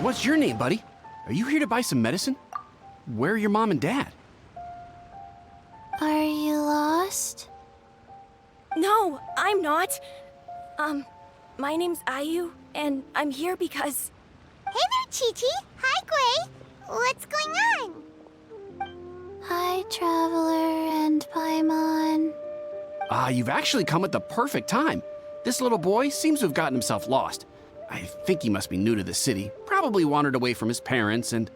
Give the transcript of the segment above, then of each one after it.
What's your name, buddy? Are you here to buy some medicine? Where are your mom and dad? Are you lost? No, I'm not. My name's Ayu, and I'm here because... Hey there, Chi-Chi. Hi, Gray. What's going on? Hi, Traveler and Paimon. You've actually come at the perfect time. This little boy seems to have gotten himself lost. I think he must be new to the city, probably wandered away from his parents and...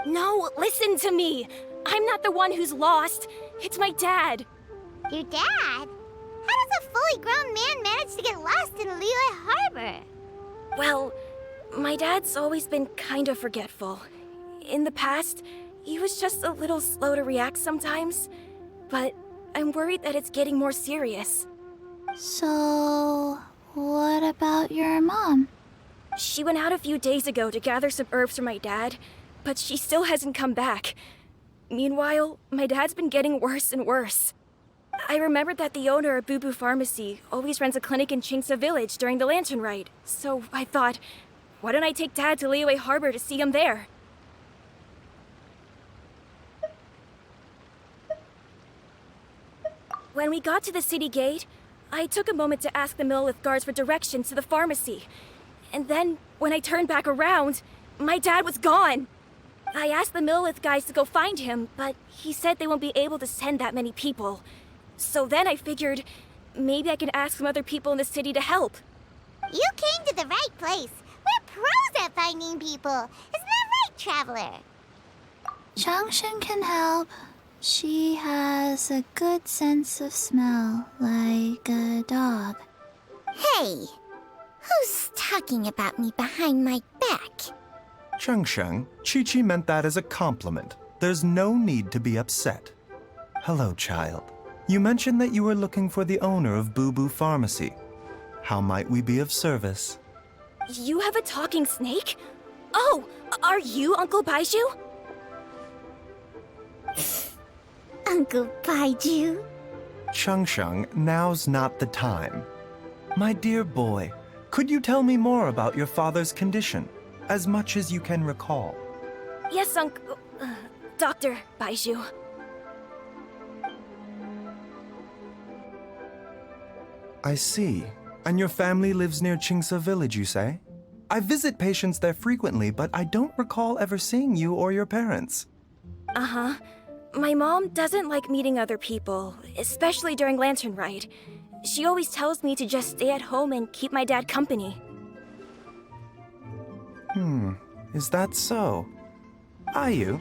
No, listen to me. I'm not the one who's lost. It's my dad. Your dad? How does a fully grown man manage to get lost in Liyue Harbor? Well, my dad's always been kind of forgetful. In the past, he was just a little slow to react sometimes. But I'm worried that it's getting more serious. So, what about your mom? She went out a few days ago to gather some herbs for my dad, but she still hasn't come back. Meanwhile, my dad's been getting worse and worse. I remembered that the owner of Boo Boo Pharmacy always runs a clinic in Chingsa Village during the Lantern Rite, so I thought, why don't I take Dad to Liyue Harbor to see him there? When we got to the city gate, I took a moment to ask the Millelith guards for directions to the pharmacy. And then, when I turned back around, my dad was gone. I asked the Millelith guys to go find him, but he said they won't be able to send that many people. So then I figured, maybe I can ask some other people in the city to help. You came to the right place. We're pros at finding people. Isn't that right, Traveler? Changshan can help. She has a good sense of smell, like a dog. Hey, who's talking about me behind my back? Changshan, Chi-Chi meant that as a compliment. There's no need to be upset. Hello, child. You mentioned that you were looking for the owner of Boo Boo Pharmacy. How might we be of service? You have a talking snake? Oh, are you Uncle Baiju? Uncle Baiju? Changshan, now's not the time. My dear boy, could you tell me more about your father's condition? As much as you can recall. Yes, Dr. Baiju. I see. And your family lives near Chingsa Village, you say? I visit patients there frequently, but I don't recall ever seeing you or your parents. Uh-huh. My mom doesn't like meeting other people, especially during Lantern Rite. She always tells me to just stay at home and keep my dad company. Is that so? Ayu,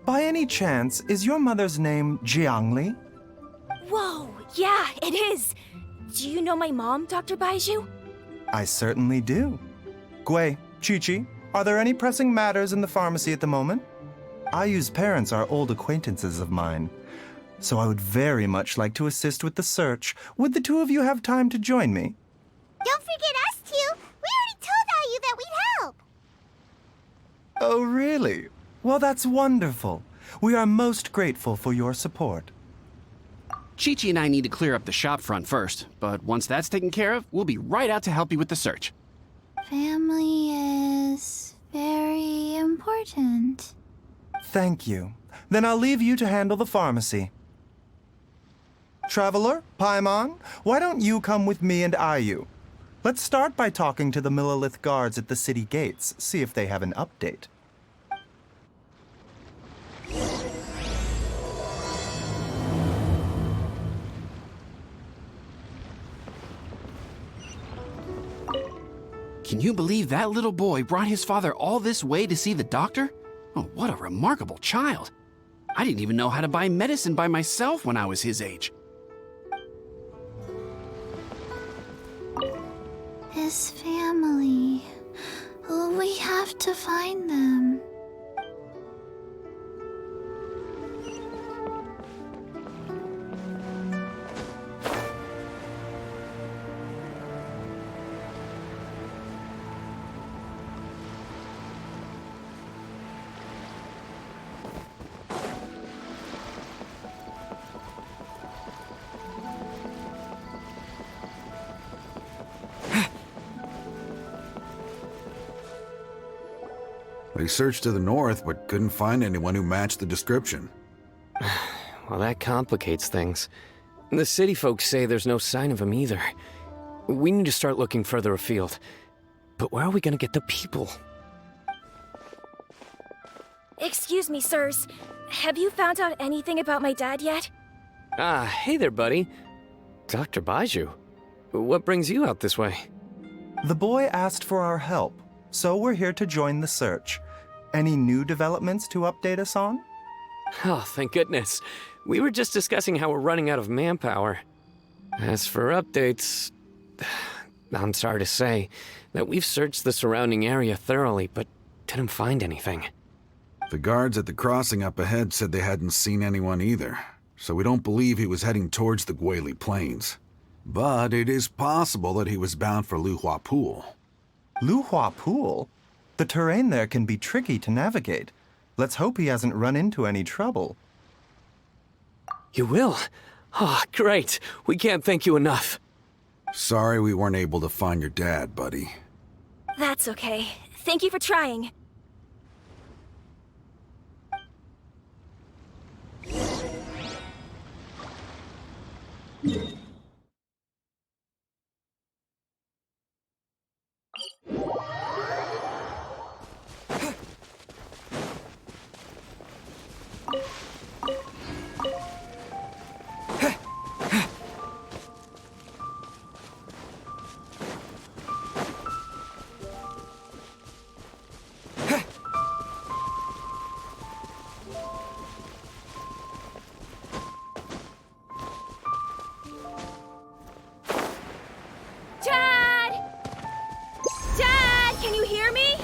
by any chance, is your mother's name Jiangli? Whoa, yeah, it is! Do you know my mom, Dr. Baiju? I certainly do. Gui, Chi-Chi, are there any pressing matters in the pharmacy at the moment? Ayu's parents are old acquaintances of mine, so I would very much like to assist with the search. Would the two of you have time to join me? Don't forget us two. We already told Ayu that we'd help. Oh, really? Well, that's wonderful. We are most grateful for your support. Chi-Chi and I need to clear up the shop front first, but once that's taken care of, we'll be right out to help you with the search. Family is very important. Thank you. Then I'll leave you to handle the pharmacy. Traveler, Paimon, why don't you come with me and Ayu? Let's start by talking to the Millelith guards at the city gates, see if they have an update. Can you believe that little boy brought his father all this way to see the doctor? Oh, what a remarkable child. I didn't even know how to buy medicine by myself when I was his age. His family. Oh, we have to find them. They searched to the north, but couldn't find anyone who matched the description. Well, that complicates things. The city folks say there's no sign of him either. We need to start looking further afield. But where are we gonna get the people? Excuse me, sirs. Have you found out anything about my dad yet? Ah, hey there, buddy. Dr. Baiju. What brings you out this way? The boy asked for our help, so we're here to join the search. Any new developments to update us on? Oh, thank goodness. We were just discussing how we're running out of manpower. As for updates, I'm sorry to say that we've searched the surrounding area thoroughly, but didn't find anything. The guards at the crossing up ahead said they hadn't seen anyone either, so we don't believe he was heading towards the Guili Plains. But it is possible that he was bound for Luhua Pool. Luhua Pool? The terrain there can be tricky to navigate. Let's hope he hasn't run into any trouble. You will? Oh, great. We can't thank you enough. Sorry we weren't able to find your dad, buddy. That's okay. Thank you for trying. Dad! Dad, can you hear me?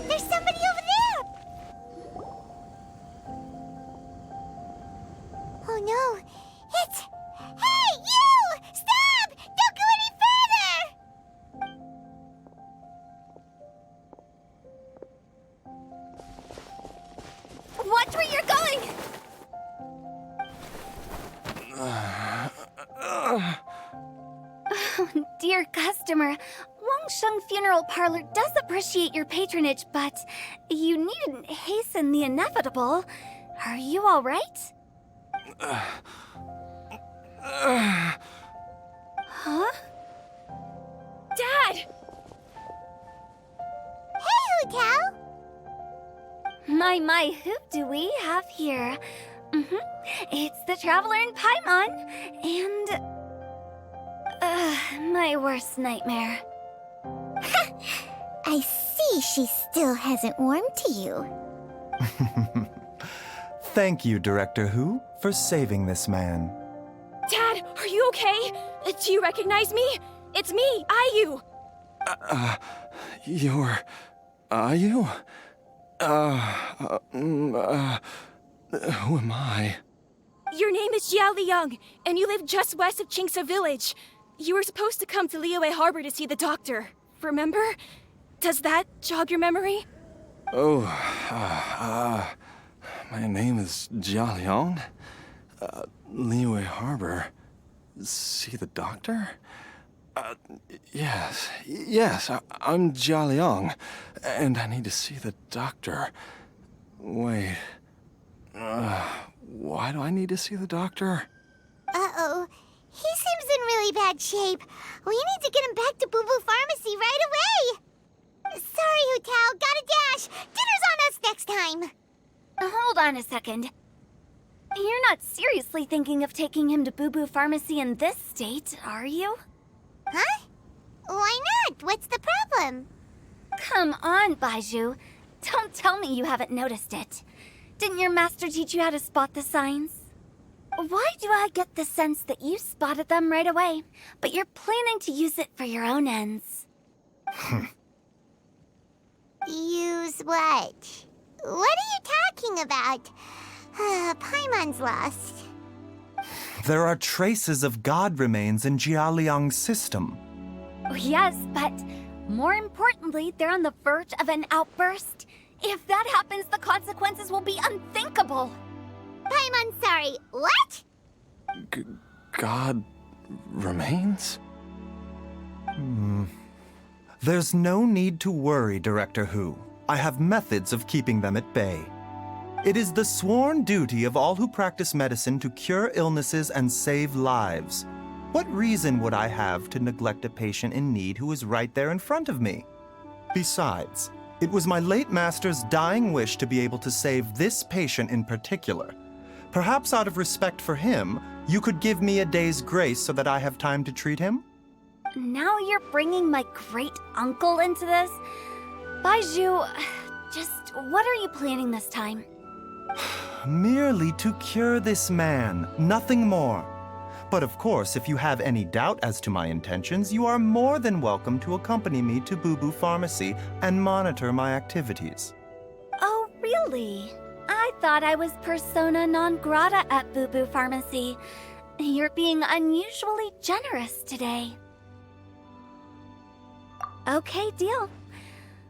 There's somebody over there! Oh no, it's... Hey, you! Stop! Don't go any further! Watch where you're going! Dear customer, Wangsheng Funeral Parlor does appreciate your patronage, but you needn't hasten the inevitable. Are you all right? Huh? Dad! Hey, Hu-Tao! My, who do we have here? It's the Traveler in Paimon, and... my worst nightmare. I see she still hasn't warmed to you. Thank you, Director Hu, for saving this man. Dad, are you okay? Do you recognize me? It's me, Ayu. Are you? Who am I? Your name is Jia Liang, and you live just west of Qingsa Village. You were supposed to come to Liyue Harbor to see the doctor. Remember? Does that jog your memory? Oh, my name is Jia Liang. Liyue Harbor. See the doctor? Yes, I'm Jia Liang, and I need to see the doctor. Wait, why do I need to see the doctor? Uh-oh. He seems in really bad shape. We need to get him back to Boo Boo Pharmacy right away. Sorry, Hu-Tao. Gotta dash. Dinner's on us next time. Hold on a second. You're not seriously thinking of taking him to Boo Boo Pharmacy in this state, are you? Huh? Why not? What's the problem? Come on, Baizhu. Don't tell me you haven't noticed it. Didn't your master teach you how to spot the signs? Why do I get the sense that you spotted them right away, but you're planning to use it for your own ends? Use what? What are you talking about? Paimon's lost. There are traces of god remains in Jialiang's system. Yes, but more importantly, they're on the verge of an outburst. If that happens, the consequences will be unthinkable. Paimon's sorry. What? God remains? There's no need to worry, Director Hu. I have methods of keeping them at bay. It is the sworn duty of all who practice medicine to cure illnesses and save lives. What reason would I have to neglect a patient in need who is right there in front of me? Besides, it was my late master's dying wish to be able to save this patient in particular. Perhaps out of respect for him, you could give me a day's grace so that I have time to treat him? Now you're bringing my great-uncle into this? Baizhu, just what are you planning this time? Merely to cure this man, nothing more. But of course, if you have any doubt as to my intentions, you are more than welcome to accompany me to Boo Boo Pharmacy and monitor my activities. Oh, really? I thought I was persona non grata at Boo Boo Pharmacy. You're being unusually generous today. Okay, deal.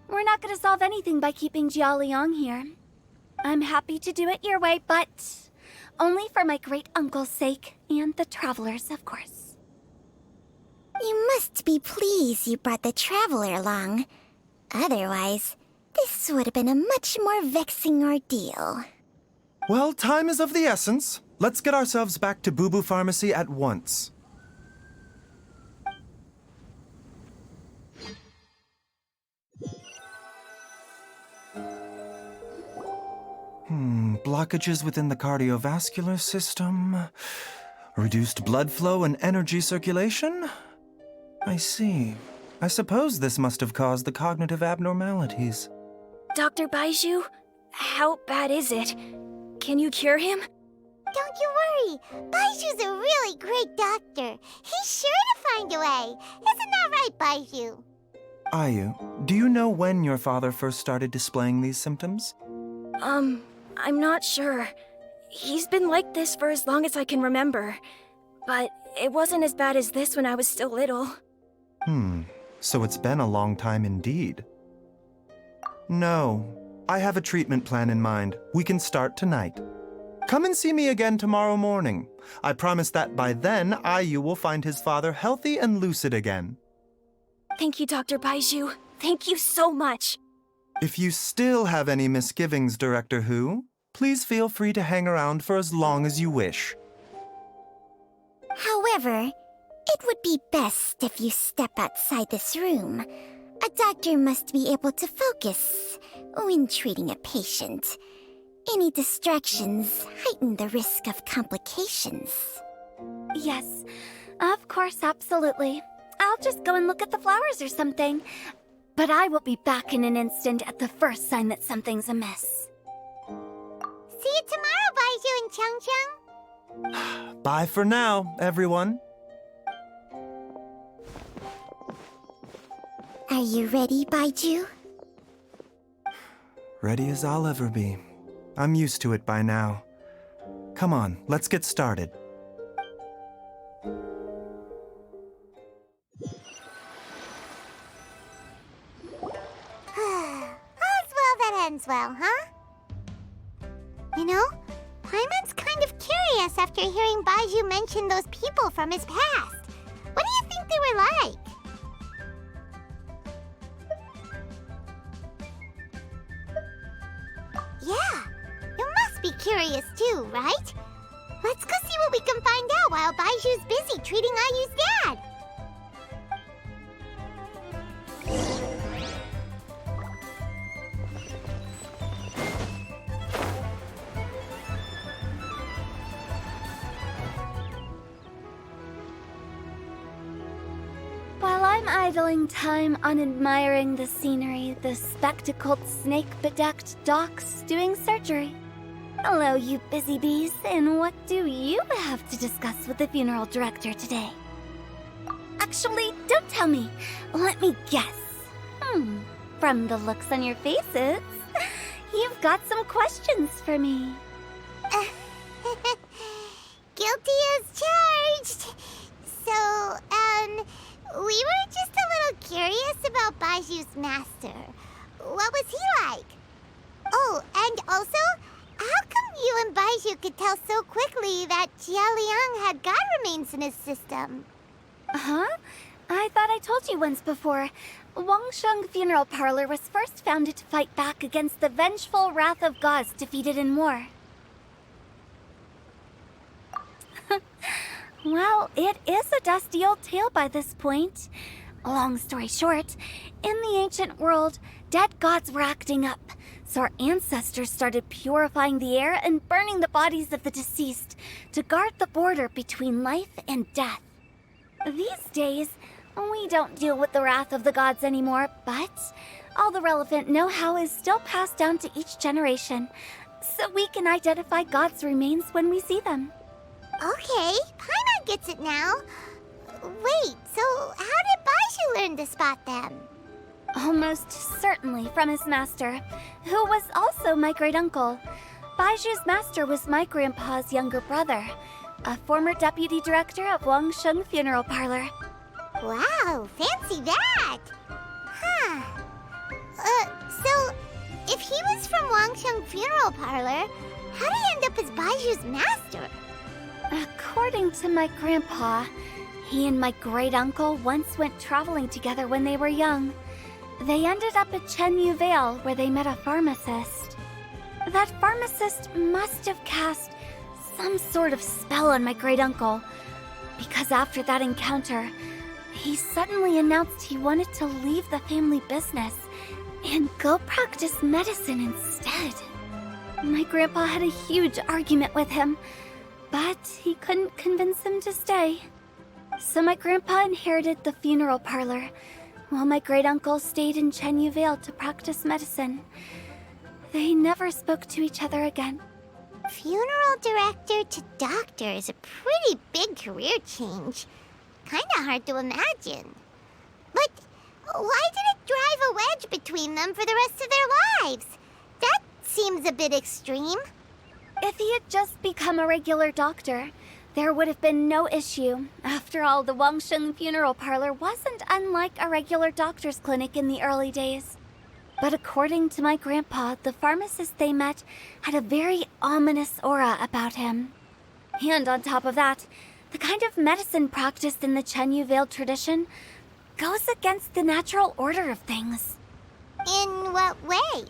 We're not gonna solve anything by keeping Jialiang here. I'm happy to do it your way, but only for my great-uncle's sake, and the travelers, of course. You must be pleased you brought the traveler along. Otherwise, this would have been a much more vexing ordeal. Well, time is of the essence. Let's get ourselves back to Boo Boo Pharmacy at once. Blockages within the cardiovascular system, reduced blood flow and energy circulation? I see. I suppose this must have caused the cognitive abnormalities. Dr. Baizhu, how bad is it? Can you cure him? Don't you worry. Baiju's a really great doctor. He's sure to find a way. Isn't that right, Baiju? Ayu, do you know when your father first started displaying these symptoms? I'm not sure. He's been like this for as long as I can remember. But it wasn't as bad as this when I was still little. So it's been a long time indeed. No, I have a treatment plan in mind. We can start tonight. Come and see me again tomorrow morning. I promise that by then, Ayu will find his father healthy and lucid again. Thank you, Dr. Baizhu. Thank you so much. If you still have any misgivings, Director Hu, please feel free to hang around for as long as you wish. However, it would be best if you step outside this room. A doctor must be able to focus when treating a patient. Any distractions heighten the risk of complications. Yes, of course, absolutely. I'll just go and look at the flowers or something. But I will be back in an instant at the first sign that something's amiss. See you tomorrow, Baizhu and Changcheng. Bye for now, everyone. Are you ready, Baizhu? Ready as I'll ever be. I'm used to it by now. Come on, let's get started. All's well that ends well, huh? You know, Paimon's kind of curious after hearing Baizhu mention those people from his past. What do you think they were like? Yeah, you must be curious too, right? Let's go see what we can find out while Baiju's busy treating Ayu's dad. idling time on admiring the scenery, the spectacled snake-bedecked docks doing surgery. Hello, you busy bees, and what do you have to discuss with the funeral director today? Actually, don't tell me. Let me guess. From the looks on your faces, you've got some questions for me. Guilty as charged. So, we were just a little curious about Baiju's master. What was he like? Oh, and also, how come you and Baiju could tell so quickly that Jia Liang had god remains in his system? Huh? I thought I told you once before. Wangsheng Funeral Parlor was first founded to fight back against the vengeful wrath of gods defeated in war. Well, it is a dusty old tale by this point. Long story short, in the ancient world, dead gods were acting up, so our ancestors started purifying the air and burning the bodies of the deceased to guard the border between life and death. These days, we don't deal with the wrath of the gods anymore, but all the relevant know-how is still passed down to each generation, so we can identify gods' remains when we see them. Okay, Paimon gets it now. Wait, so how did Baiju learn to spot them? Almost certainly from his master, who was also my great-uncle. Baiju's master was my grandpa's younger brother, a former deputy director of Wangsheng Funeral Parlor. Wow, fancy that! Huh. So, if he was from Wangsheng Funeral Parlor, how did he end up as Baiju's master? According to my grandpa, he and my great-uncle once went traveling together when they were young. They ended up at Chenyu Vale, where they met a pharmacist. That pharmacist must have cast some sort of spell on my great-uncle, because after that encounter, he suddenly announced he wanted to leave the family business and go practice medicine instead. My grandpa had a huge argument with him, but he couldn't convince him to stay. So my grandpa inherited the funeral parlor, while my great-uncle stayed in Chenyu Vale to practice medicine. They never spoke to each other again. Funeral director to doctor is a pretty big career change. Kinda hard to imagine. But why did it drive a wedge between them for the rest of their lives? That seems a bit extreme. If he had just become a regular doctor, there would have been no issue. After all, the Wangsheng Funeral Parlor wasn't unlike a regular doctor's clinic in the early days. But according to my grandpa, the pharmacist they met had a very ominous aura about him. And on top of that, the kind of medicine practiced in the Chenyu Vale tradition goes against the natural order of things. In what way?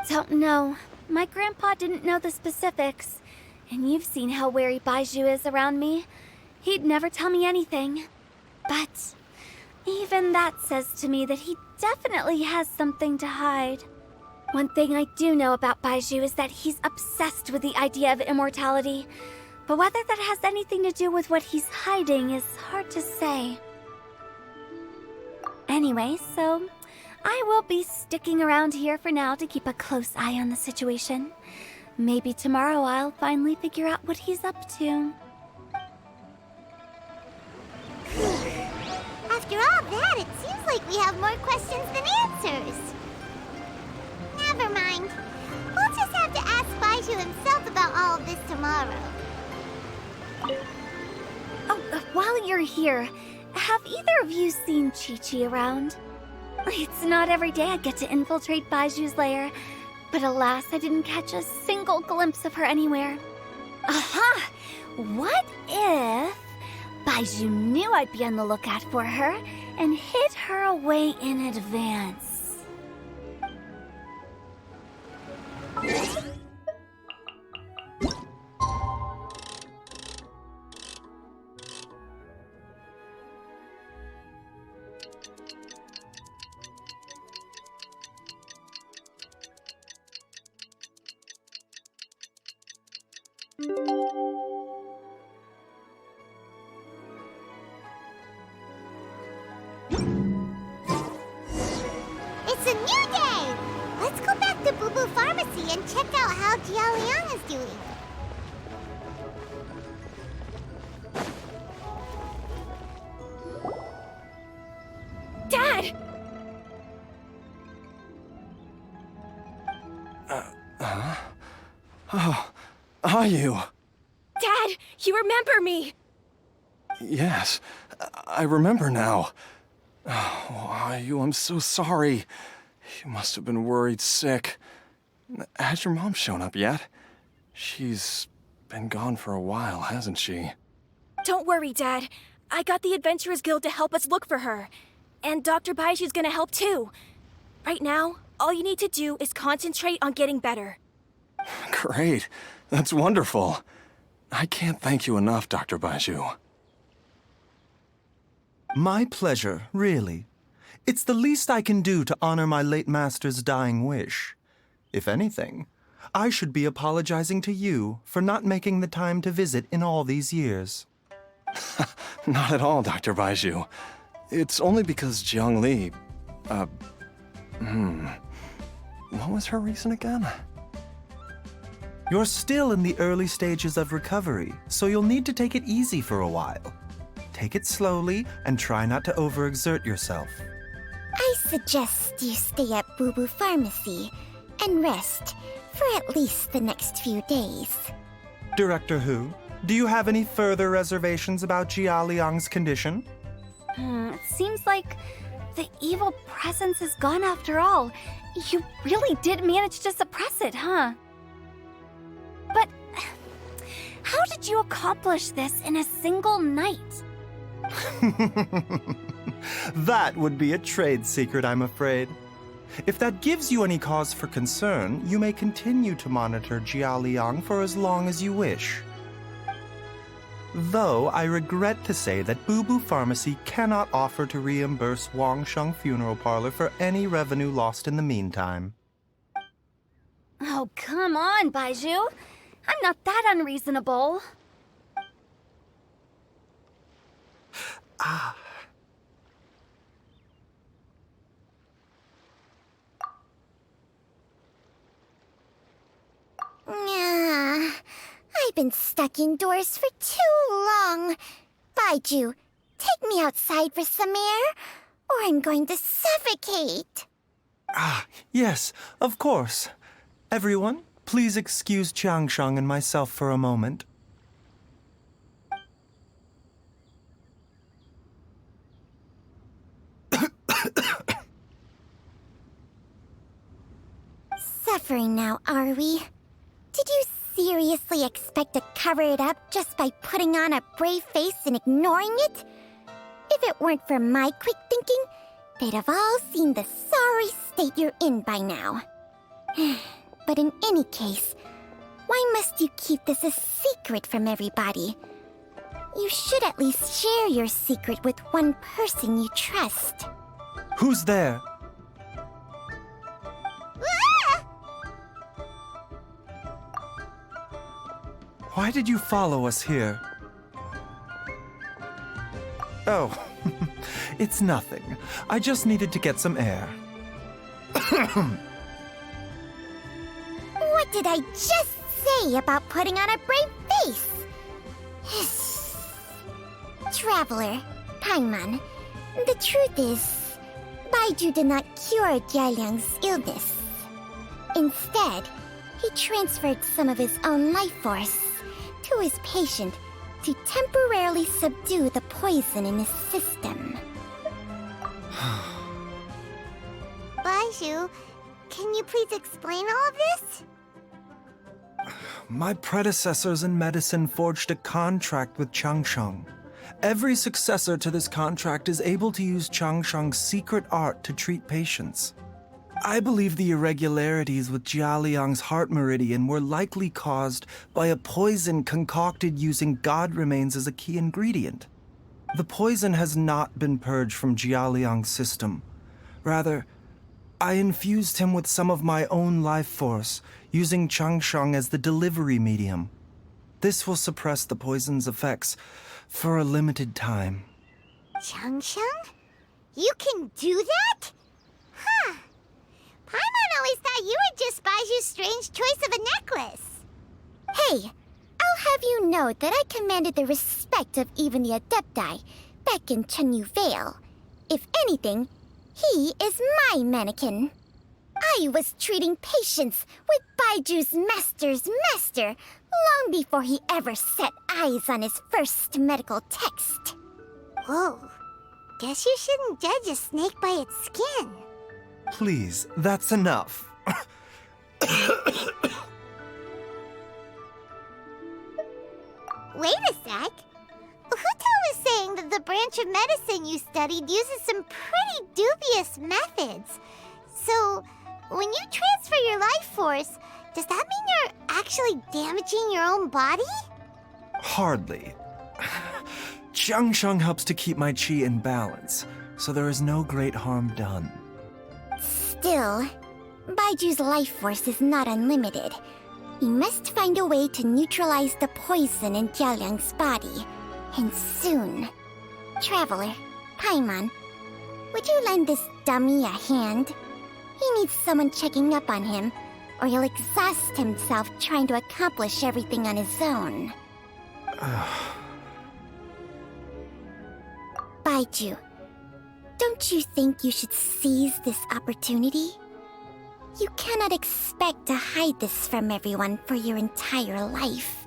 Don't know. My grandpa didn't know the specifics. And you've seen how wary Baiju is around me. He'd never tell me anything. But even that says to me that he definitely has something to hide. One thing I do know about Baiju is that he's obsessed with the idea of immortality. But whether that has anything to do with what he's hiding is hard to say. Anyway, so I will be sticking around here for now to keep a close eye on the situation. Maybe tomorrow I'll finally figure out what he's up to. After all that, it seems like we have more questions than answers. Never mind. We'll just have to ask Baiju himself about all of this tomorrow. Oh, while you're here, have either of you seen Chi-Chi around? It's not every day I get to infiltrate Baiju's lair, but alas, I didn't catch a single glimpse of her anywhere. Aha! What if Baiju knew I'd be on the lookout for her and hid her away in advance? It's a new day! Let's go back to Boo Boo Pharmacy and check out how Jia Liang is doing. Dad! Oh, are you? Dad, you remember me! Yes, I remember now. Oh, are you? I'm so sorry. You must have been worried sick. Has your mom shown up yet? She's been gone for a while, hasn't she? Don't worry, Dad. I got the Adventurers Guild to help us look for her. And Dr. Baiju's gonna help too. Right now, all you need to do is concentrate on getting better. Great. That's wonderful. I can't thank you enough, Dr. Baiju. My pleasure, really. It's the least I can do to honor my late master's dying wish. If anything, I should be apologizing to you for not making the time to visit in all these years. Not at all, Dr. Baiju. It's only because Jiang Li... What was her reason again? You're still in the early stages of recovery, so you'll need to take it easy for a while. Take it slowly and try not to overexert yourself. I suggest you stay at Boo Boo Pharmacy and rest for at least the next few days. Director Hu, do you have any further reservations about Jia Liang's condition? It seems like the evil presence is gone after all. You really did manage to suppress it, huh? But how did you accomplish this in a single night? That would be a trade secret, I'm afraid. If that gives you any cause for concern, you may continue to monitor Jia Liang for as long as you wish. Though I regret to say that Boo Boo Pharmacy cannot offer to reimburse Wang Sheng Funeral Parlor for any revenue lost in the meantime. Oh, come on, Baiju. I'm not that unreasonable. I've been stuck indoors for too long. Baiju, take me outside for some air, or I'm going to suffocate. Yes, of course. Everyone, please excuse Changsheng and myself for a moment. Suffering now, are we? Did you seriously expect to cover it up just by putting on a brave face and ignoring it? If it weren't for my quick thinking, they'd have all seen the sorry state you're in by now. But in any case, why must you keep this a secret from everybody? You should at least share your secret with one person you trust. Who's there? Why did you follow us here? Oh, it's nothing. I just needed to get some air. What did I just say about putting on a brave face? Traveler, Paimon, the truth is, Baiju did not cure Jialiang's illness. Instead, he transferred some of his own life force to his patient to temporarily subdue the poison in his system. Baiju, can you please explain all of this? My predecessors in medicine forged a contract with Changsheng. Every successor to this contract is able to use Changsheng's secret art to treat patients. I believe the irregularities with Jia Liang's heart meridian were likely caused by a poison concocted using god remains as a key ingredient. The poison has not been purged from Jia Liang's system. Rather, I infused him with some of my own life force, using Changsheng as the delivery medium. This will suppress the poison's effects for a limited time. Changsheng? You can do that? Huh. Paimon always thought you were just Baiju's strange choice of a necklace. Hey, I'll have you know that I commanded the respect of even the Adepti back in Chenyu Vale. If anything, he is my mannequin. I was treating patients with Baiju's master's master long before he ever set eyes on his first medical text. Whoa. Guess you shouldn't judge a snake by its skin. Please, that's enough. Wait a sec. Huto was saying that the branch of medicine you studied uses some pretty dubious methods. So, when you transfer your life force, does that mean you're actually damaging your own body? Hardly. Jiangsheng helps to keep my chi in balance, so there is no great harm done. Still, Baiju's life force is not unlimited. We must find a way to neutralize the poison in Jialiang's body, and soon. Traveler, Paimon, would you lend this dummy a hand? He needs someone checking up on him, or he'll exhaust himself trying to accomplish everything on his own. Baiju, don't you think you should seize this opportunity? You cannot expect to hide this from everyone for your entire life.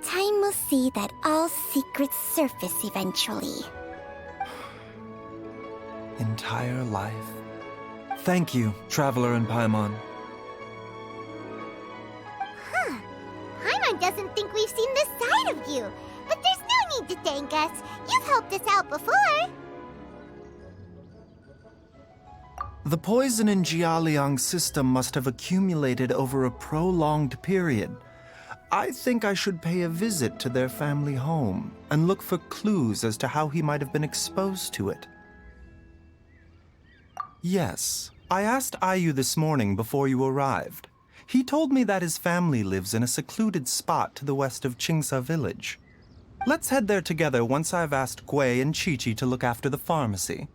Time will see that all secrets surface eventually. Entire life. Thank you, Traveler and Paimon. Huh. Paimon doesn't think we've seen this side of you. But there's no need to thank us. You've helped us out before. The poison in Jialiang's system must have accumulated over a prolonged period. I think I should pay a visit to their family home and look for clues as to how he might have been exposed to it. Yes, I asked Ayu this morning before you arrived. He told me that his family lives in a secluded spot to the west of Qingsa village. Let's head there together once I've asked Gui and Chi-Chi to look after the pharmacy.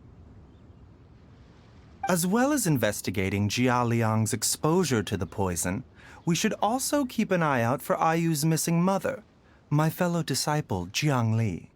As well as investigating Jia Liang's exposure to the poison, we should also keep an eye out for Ayu's missing mother, my fellow disciple Jiang Li.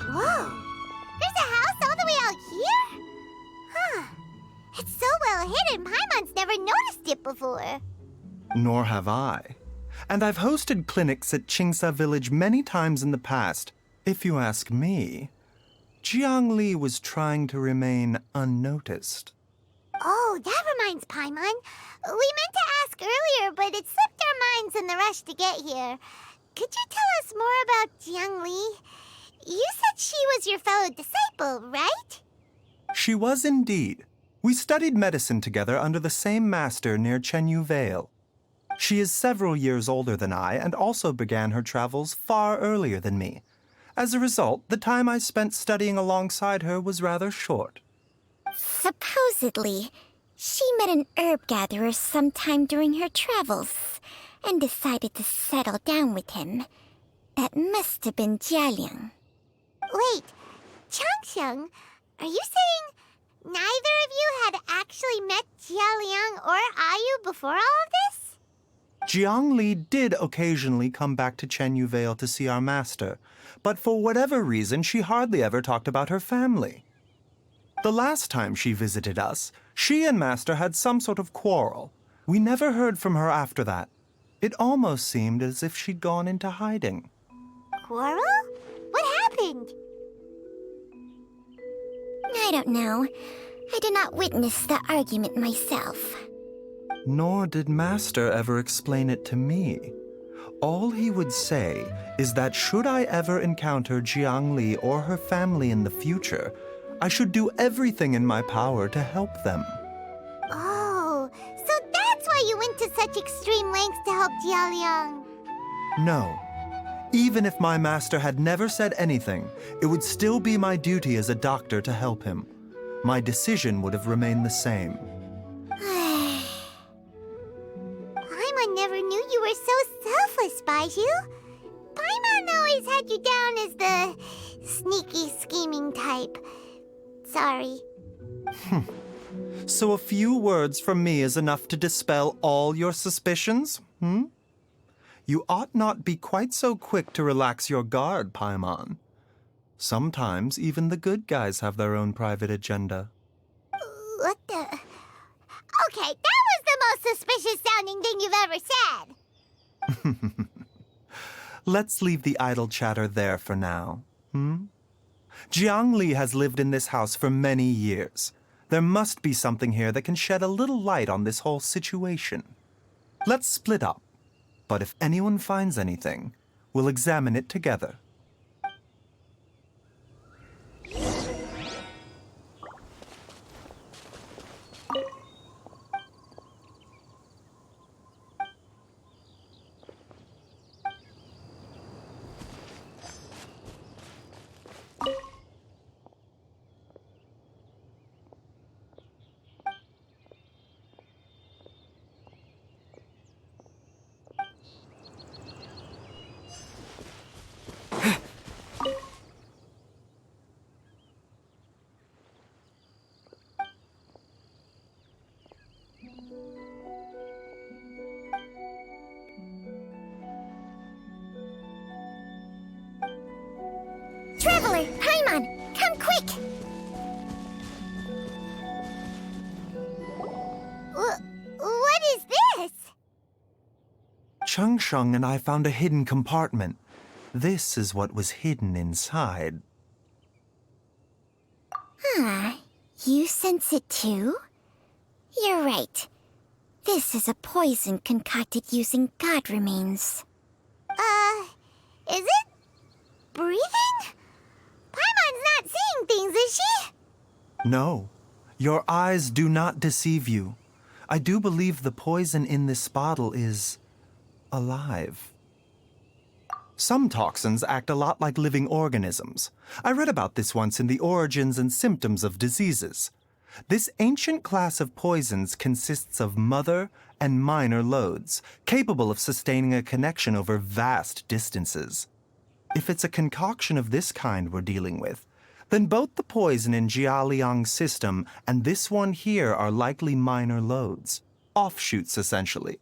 Whoa! There's a house all the way out here? Huh. It's so well hidden, Paimon's never noticed it before. Nor have I. And I've hosted clinics at Qingsa village many times in the past. If you ask me, Jiang Li was trying to remain unnoticed. Oh, that reminds Paimon. We meant to ask earlier, but it slipped our minds in the rush to get here. Could you tell us more about Jiang Li? You said she was your fellow disciple, right? She was indeed. We studied medicine together under the same master near Chenyu Vale. She is several years older than I and also began her travels far earlier than me. As a result, the time I spent studying alongside her was rather short. Supposedly, she met an herb gatherer sometime during her travels and decided to settle down with him. That must have been Jialiang. Wait, Changsheng, are you saying neither of you had actually met Jialiang or Ayu before all of this? Jiang Li did occasionally come back to Chenyu Vale to see our master, but for whatever reason, she hardly ever talked about her family. The last time she visited us, she and Master had some sort of quarrel. We never heard from her after that. It almost seemed as if she'd gone into hiding. Quarrel? What happened? I don't know. I did not witness the argument myself. Nor did Master ever explain it to me. All he would say is that should I ever encounter Jiangli or her family in the future, I should do everything in my power to help them. Oh, so that's why you went to such extreme lengths to help Jialiang. No. Even if my master had never said anything, it would still be my duty as a doctor to help him. My decision would have remained the same. Paimon never knew you were so selfless, Baiju. Paimon always had you down as the sneaky, scheming type. Sorry. So a few words from me is enough to dispel all your suspicions, You ought not be quite so quick to relax your guard, Paimon. Sometimes even the good guys have their own private agenda. What the... Okay, that was the most suspicious-sounding thing you've ever said. Let's leave the idle chatter there for now, Jiangli has lived in this house for many years. There must be something here that can shed a little light on this whole situation. Let's split up. But if anyone finds anything, we'll examine it together. Traveler, Paimon, come quick! What is this? Changsheng and I found a hidden compartment. This is what was hidden inside. You sense it too? You're right. This is a poison concocted using god remains. Is it? Breathing? Paimon's not seeing things, is she? No, your eyes do not deceive you. I do believe the poison in this bottle is alive. Some toxins act a lot like living organisms. I read about this once in the Origins and Symptoms of Diseases. This ancient class of poisons consists of mother and minor loads, capable of sustaining a connection over vast distances. If it's a concoction of this kind we're dealing with, then both the poison in Jialiang's system and this one here are likely minor loads. Offshoots, essentially.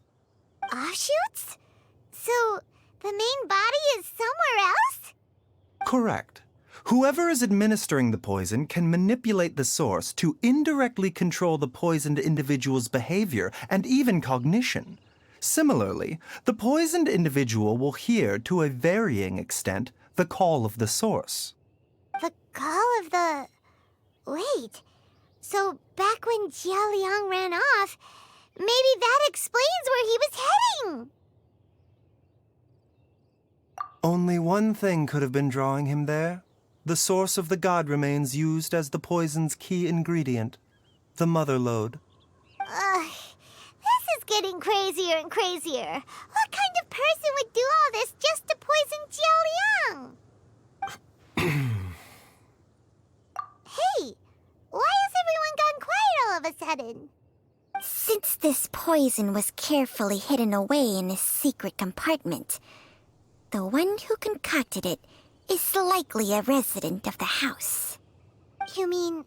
Offshoots? So, the main body is somewhere else? Correct. Whoever is administering the poison can manipulate the source to indirectly control the poisoned individual's behavior and even cognition. Similarly, the poisoned individual will hear, to a varying extent, the call of the source. The call of the... Wait. So, back when Jialiang ran off, maybe that explains where he was heading! Only one thing could have been drawing him there. The source of the god remains used as the poison's key ingredient, the mother lode. This is getting crazier and crazier. What kind of person would do all this just to poison Jialiang? Hey, why has everyone gone quiet all of a sudden? Since this poison was carefully hidden away in a secret compartment, the one who concocted it is likely a resident of the house. You mean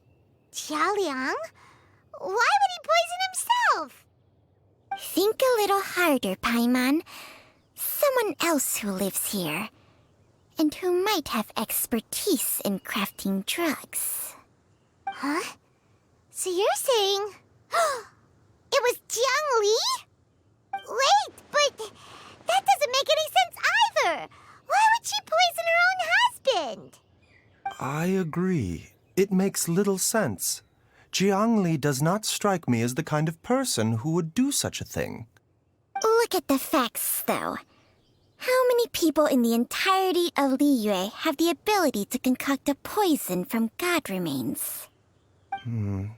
Jialiang? Why would he poison himself? Think a little harder, Paimon. Someone else who lives here, and who might have expertise in crafting drugs. Huh? So you're saying... it was Jiang Li? Wait, but that doesn't make any sense either! Why would she poison her own husband? I agree. It makes little sense. Jiang Li does not strike me as the kind of person who would do such a thing. Look at the facts, though. How many people in the entirety of Liyue have the ability to concoct a poison from god remains?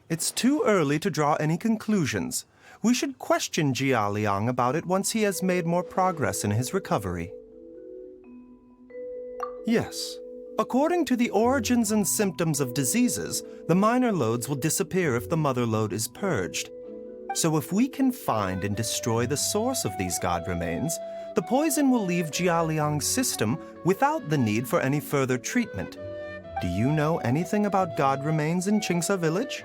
It's too early to draw any conclusions. We should question Jia Liang about it once he has made more progress in his recovery. Yes. According to the origins and symptoms of diseases, the minor loads will disappear if the mother load is purged. So if we can find and destroy the source of these god remains, the poison will leave Jia Liang's system without the need for any further treatment. Do you know anything about god remains in Qingsa village?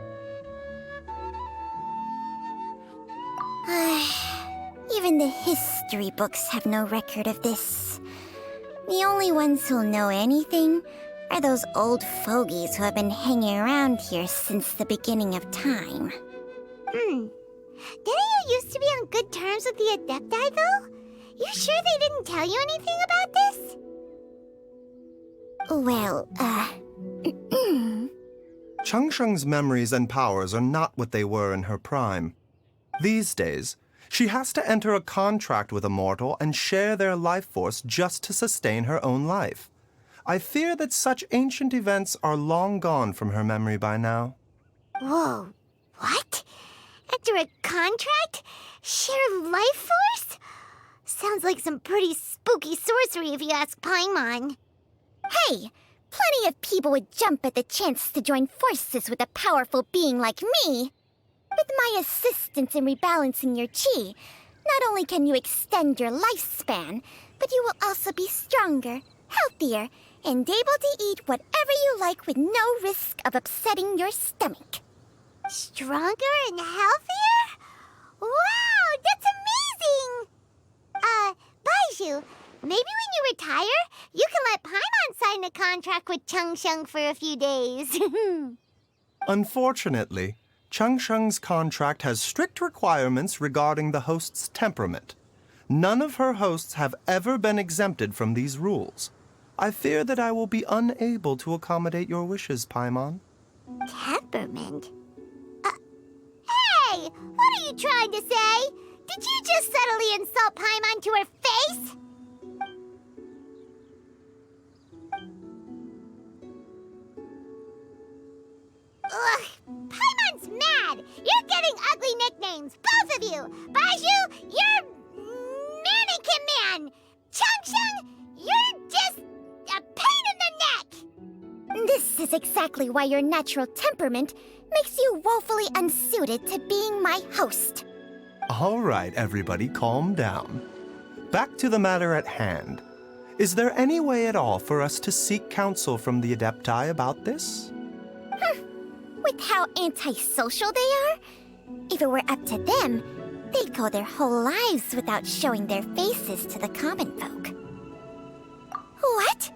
Even the history books have no record of this. The only ones who'll know anything are those old fogies who have been hanging around here since the beginning of time. Didn't you used to be on good terms with the Adepti, though? You sure they didn't tell you anything about this? Well, Changsheng's memories and powers are not what they were in her prime. These days, she has to enter a contract with a mortal and share their life force just to sustain her own life. I fear that such ancient events are long gone from her memory by now. Whoa, what? Enter a contract? Share life force? Sounds like some pretty spooky sorcery if you ask Paimon. Hey, plenty of people would jump at the chance to join forces with a powerful being like me. With my assistance in rebalancing your chi, not only can you extend your lifespan, but you will also be stronger, healthier, and able to eat whatever you like with no risk of upsetting your stomach. Stronger and healthier? Wow, that's amazing! Baizhu, maybe when you retire, you can let Paimon sign a contract with Changsheng for a few days. Unfortunately, Changsheng's contract has strict requirements regarding the host's temperament. None of her hosts have ever been exempted from these rules. I fear that I will be unable to accommodate your wishes, Paimon. Temperament? Hey! What are you trying to say? Did you just subtly insult Paimon to her face? Ugh, Paimon's mad! You're getting ugly nicknames, both of you! Baizhu, you're Mannequin Man! Changsheng, you're just a pain in the neck! This is exactly why your natural temperament makes you woefully unsuited to being my host. All right, everybody, calm down. Back to the matter at hand. Is there any way at all for us to seek counsel from the Adepti about this? With how antisocial they are, if it were up to them, they'd go their whole lives without showing their faces to the common folk. What?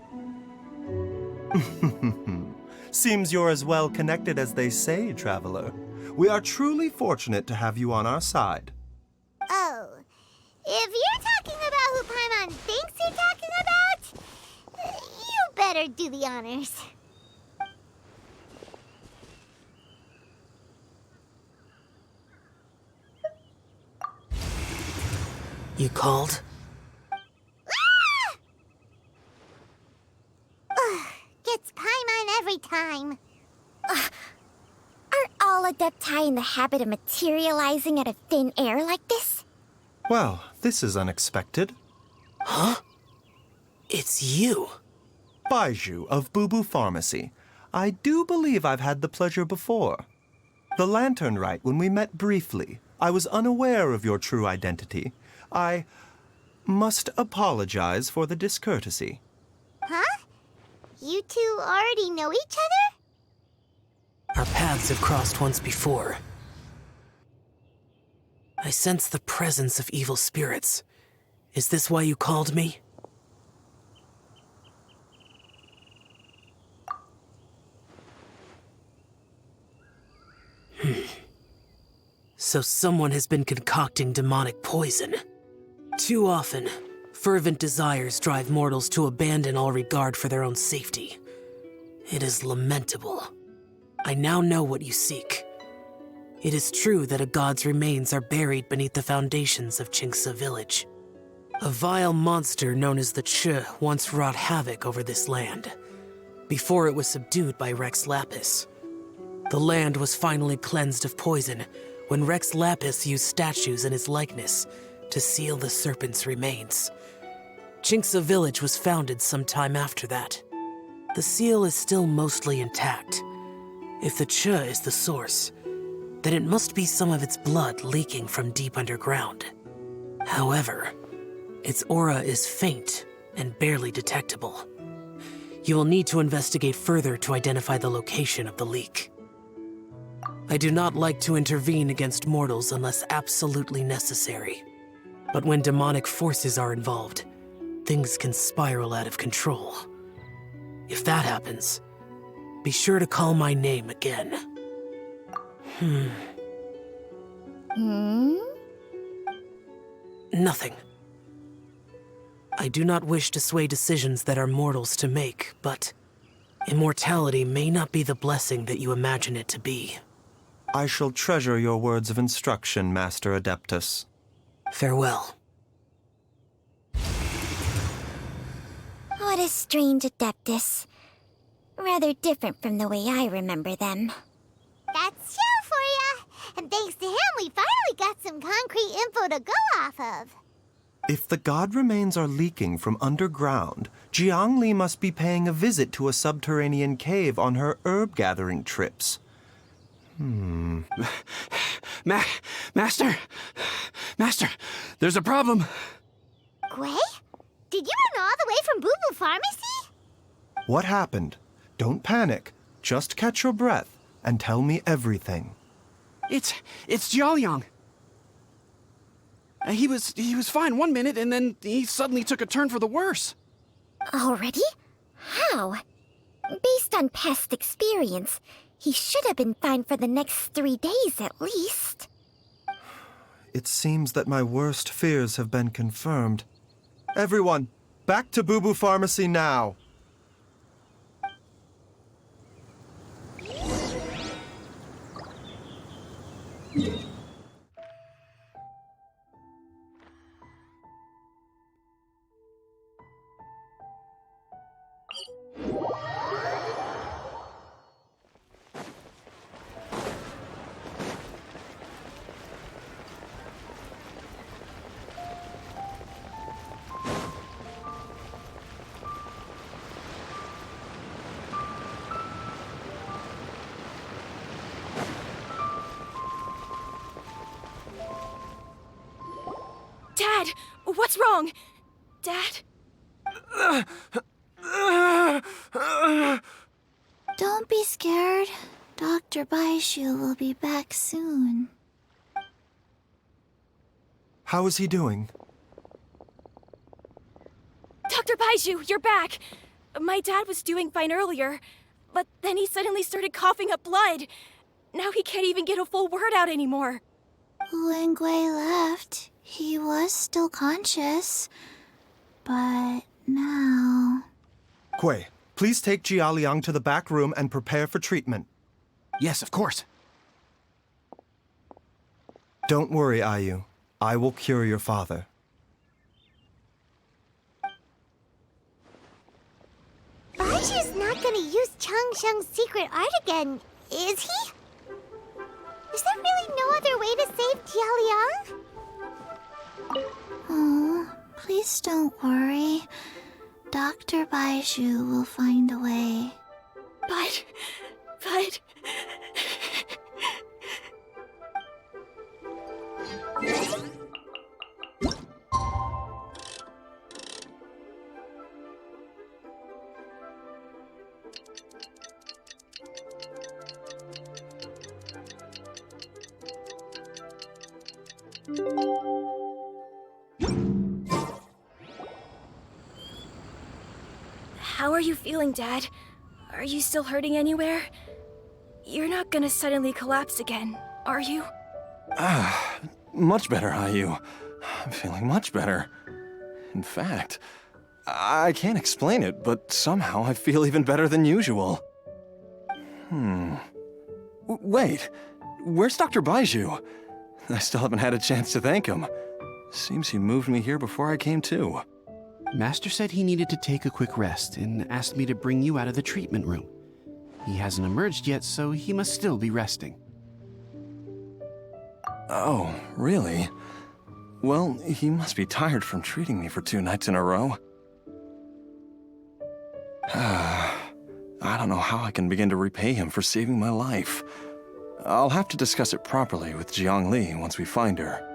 Seems you're as well connected as they say, traveler. We are truly fortunate to have you on our side. Oh, if you're talking about who Paimon thinks you're talking about, you better do the honors. You called? Gets Paimon every time. Are all Adepti in the habit of materializing out of thin air like this? Well, this is unexpected. Huh? It's you. Baizhu of Boo Pharmacy. I do believe I've had the pleasure before. The Lantern Rite, when we met briefly, I was unaware of your true identity. I must apologize for the discourtesy. Huh? You two already know each other? Our paths have crossed once before. I sense the presence of evil spirits. Is this why you called me? So someone has been concocting demonic poison. Too often, fervent desires drive mortals to abandon all regard for their own safety. It is lamentable. I now know what you seek. It is true that a god's remains are buried beneath the foundations of Qingce village. A vile monster known as the Che once wrought havoc over this land, before it was subdued by Rex Lapis. The land was finally cleansed of poison when Rex Lapis used statues in his likeness to seal the serpent's remains. Qingce village was founded some time after that. The seal is still mostly intact. If the Che is the source, then it must be some of its blood leaking from deep underground. However, its aura is faint and barely detectable. You will need to investigate further to identify the location of the leak. I do not like to intervene against mortals unless absolutely necessary. But when demonic forces are involved, things can spiral out of control. If that happens, be sure to call my name again. Nothing. I do not wish to sway decisions that are mortals to make, but immortality may not be the blessing that you imagine it to be. I shall treasure your words of instruction, Master Adeptus. Farewell. What a strange Adeptus. Rather different from the way I remember them. That's Xiao for ya! And thanks to him, we finally got some concrete info to go off of. If the god remains are leaking from underground, Jiangli must be paying a visit to a subterranean cave on her herb-gathering trips. Master, there's a problem. Gui? Did you run all the way from Boo Boo Pharmacy? What happened? Don't panic. Just catch your breath and tell me everything. It's Jiaoliang. He was fine one minute, and then he suddenly took a turn for the worse. Already? How? Based on past experience, he should have been fine for the next 3 days at least. It seems that my worst fears have been confirmed. Everyone, back to Boo Boo Pharmacy now! Dad! What's wrong? Dad? Don't be scared. Dr. Baishu will be back soon. How is he doing? Dr. Baishu, you're back! My dad was doing fine earlier, but then he suddenly started coughing up blood. Now he can't even get a full word out anymore. When Gui left, he was still conscious. But now... Gui, please take Jiaoliang to the back room and prepare for treatment. Yes, of course. Don't worry, Ayu. I will cure your father. Baishu's not gonna use Changsheng's secret art again, is he? Is there really no other way to save Jiaoliang? Oh, please don't worry. Dr. Baishu will find a way. But... How are you feeling, Dad? Are you still hurting anywhere? You're not gonna suddenly collapse again, are you? Much better, Ayu. I'm feeling much better. In fact, I can't explain it, but somehow I feel even better than usual. Wait, where's Dr. Baiju? I still haven't had a chance to thank him. Seems he moved me here before I came to. Master said he needed to take a quick rest and asked me to bring you out of the treatment room. He hasn't emerged yet, so he must still be resting. Oh, really? Well, he must be tired from treating me for 2 nights in a row. I don't know how I can begin to repay him for saving my life. I'll have to discuss it properly with Jiangli once we find her.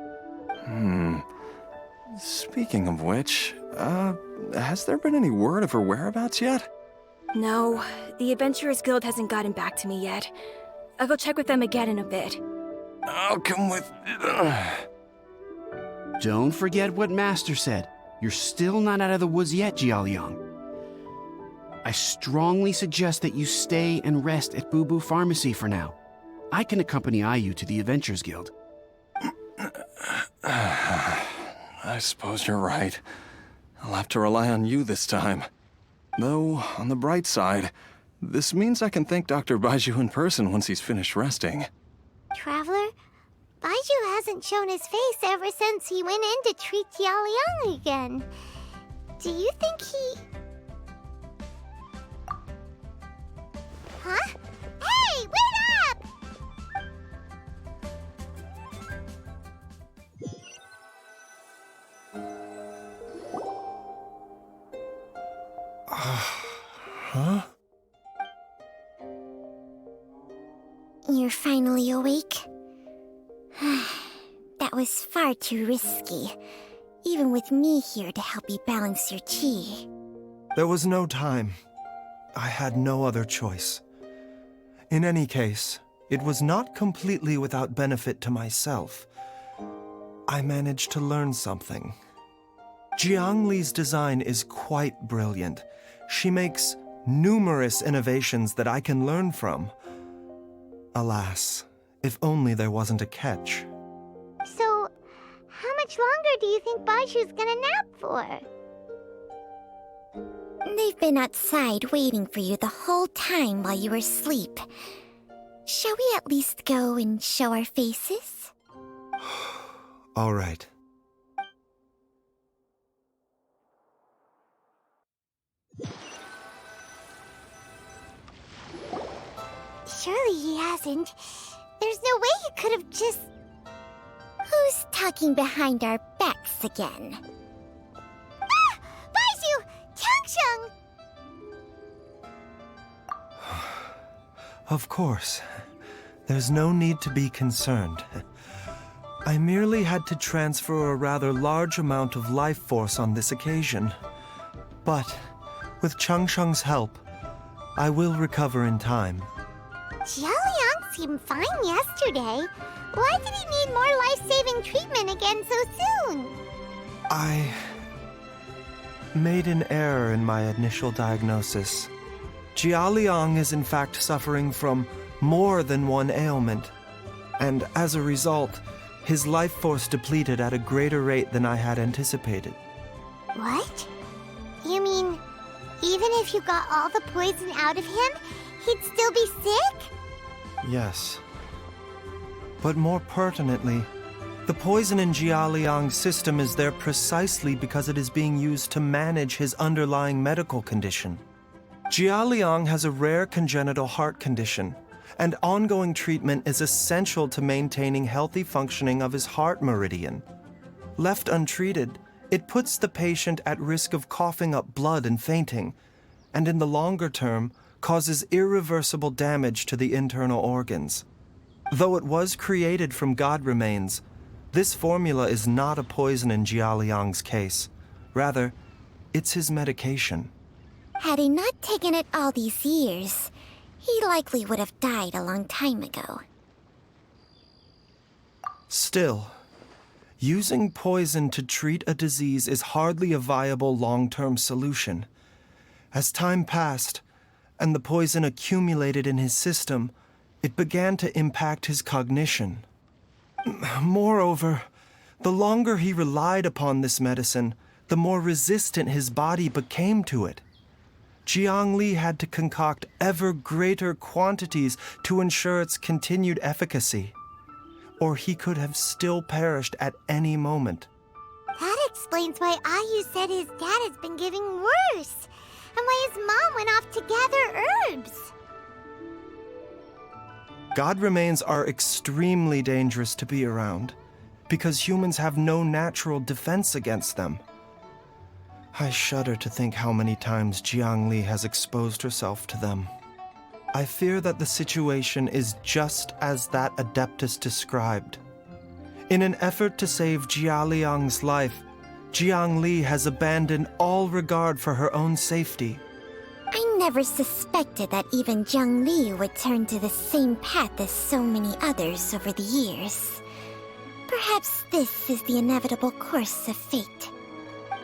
Speaking of which, has there been any word of her whereabouts yet? No, the Adventurers Guild hasn't gotten back to me yet. I'll go check with them again in a bit. I'll come with... Don't forget what Master said. You're still not out of the woods yet, Jialiang. I strongly suggest that you stay and rest at Boo Boo Pharmacy for now. I can accompany Ayu to the Adventurers Guild. I suppose you're right. I'll have to rely on you this time. Though, on the bright side, this means I can thank Dr. Baiju in person once he's finished resting. Traveler, Baiju hasn't shown his face ever since he went in to treat Jialiang again. Do you think he... Huh? Hey, wait up! Huh? You're finally awake? That was far too risky, even with me here to help you balance your chi. There was no time. I had no other choice. In any case, it was not completely without benefit to myself. I managed to learn something. Jiang Li's design is quite brilliant. She makes numerous innovations that I can learn from. Alas, if only there wasn't a catch. So, how much longer do you think Baiju's gonna nap for? They've been outside waiting for you the whole time while you were asleep. Shall we at least go and show our faces? All right. Surely he hasn't. There's no way he could have just... Who's talking behind our backs again? Ah! Baiju! Changsheng! Of course. There's no need to be concerned. I merely had to transfer a rather large amount of life force on this occasion. But, with Changsheng's help, I will recover in time. Jialiang seemed fine yesterday. Why did he need more life-saving treatment again so soon? I made an error in my initial diagnosis. Jialiang is in fact suffering from more than one ailment, and as a result, his life force depleted at a greater rate than I had anticipated. What? You mean, even if you got all the poison out of him, he'd still be sick? Yes. But more pertinently, the poison in Jialiang's system is there precisely because it is being used to manage his underlying medical condition. Jialiang has a rare congenital heart condition, and ongoing treatment is essential to maintaining healthy functioning of his heart meridian. Left untreated, it puts the patient at risk of coughing up blood and fainting, and in the longer term, causes irreversible damage to the internal organs. Though it was created from god remains, this formula is not a poison in Jialiang's case. Rather, it's his medication. Had he not taken it all these years, he likely would have died a long time ago. Still, using poison to treat a disease is hardly a viable long-term solution. As time passed, and the poison accumulated in his system, it began to impact his cognition. Moreover, the longer he relied upon this medicine, the more resistant his body became to it. Jiangli had to concoct ever greater quantities to ensure its continued efficacy, or he could have still perished at any moment. That explains why Ayu said his dad has been getting worse, and why his mom went off to gather herbs. God remains are extremely dangerous to be around, because humans have no natural defense against them. I shudder to think how many times Jiangli has exposed herself to them. I fear that the situation is just as that Adeptus described. In an effort to save Jialiang's life, Jiangli has abandoned all regard for her own safety. I never suspected that even Jiangli would turn to the same path as so many others over the years. Perhaps this is the inevitable course of fate.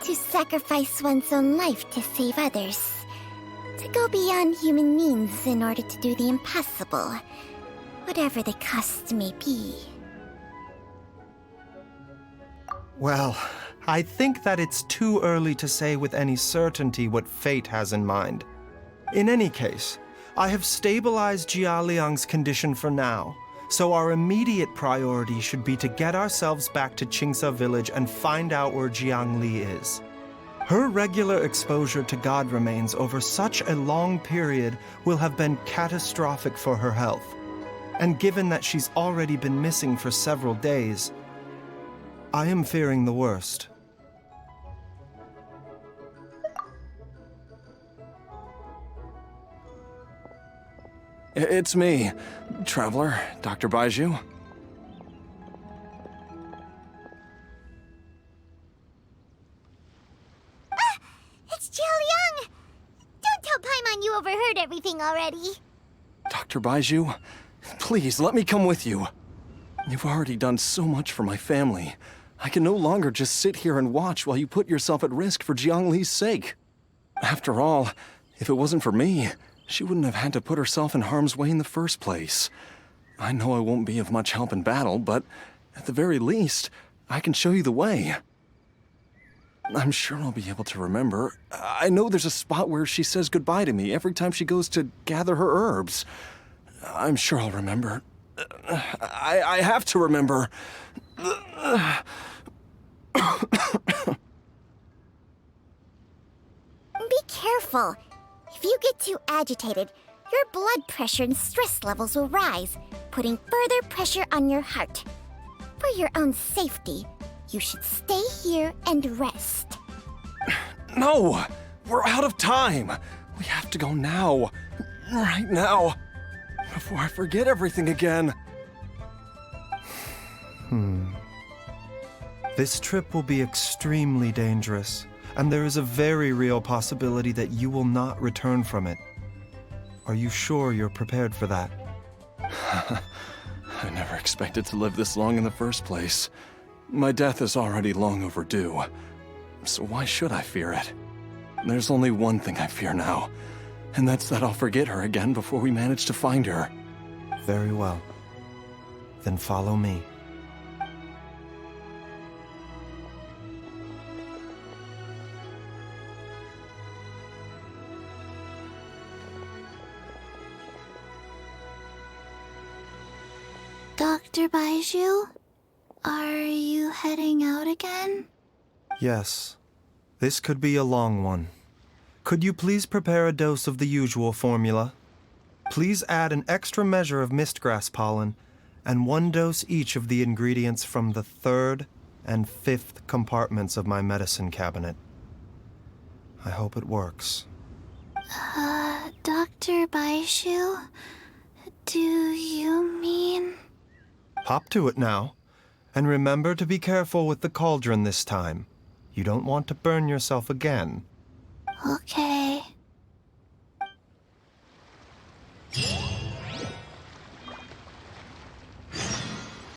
To sacrifice one's own life to save others. To go beyond human means in order to do the impossible, whatever the cost may be. Well, I think that it's too early to say with any certainty what fate has in mind. In any case, I have stabilized Jialiang's condition for now, so our immediate priority should be to get ourselves back to Qingsa village and find out where Jiangli is. Her regular exposure to God remains over such a long period will have been catastrophic for her health. And given that she's already been missing for several days, I am fearing the worst. It's me, Traveler, Dr. Baiju. It's Jialiang! Don't tell Paimon you overheard everything already. Dr. Baiju, please let me come with you. You've already done so much for my family. I can no longer just sit here and watch while you put yourself at risk for Jiangli's sake. After all, if it wasn't for me, she wouldn't have had to put herself in harm's way in the first place. I know I won't be of much help in battle, but at the very least, I can show you the way. I'm sure I'll be able to remember. I know there's a spot where she says goodbye to me every time she goes to gather her herbs. I'm sure I'll remember. I have to remember. Be careful. If you get too agitated, your blood pressure and stress levels will rise, putting further pressure on your heart. For your own safety, you should stay here and rest. No! We're out of time! We have to go now. Right now. Before I forget everything again. This trip will be extremely dangerous, and there is a very real possibility that you will not return from it. Are you sure you're prepared for that? I never expected to live this long in the first place. My death is already long overdue. So why should I fear it? There's only one thing I fear now, and that's that I'll forget her again before we manage to find her. Very well. Then follow me. Dr. Baiju, are you heading out again? Yes. This could be a long one. Could you please prepare a dose of the usual formula? Please add an extra measure of mistgrass pollen and 1 dose each of the ingredients from the 3rd and 5th compartments of my medicine cabinet. I hope it works. Dr. Baiju, do you mean... Hop to it now, and remember to be careful with the cauldron this time. You don't want to burn yourself again. Okay.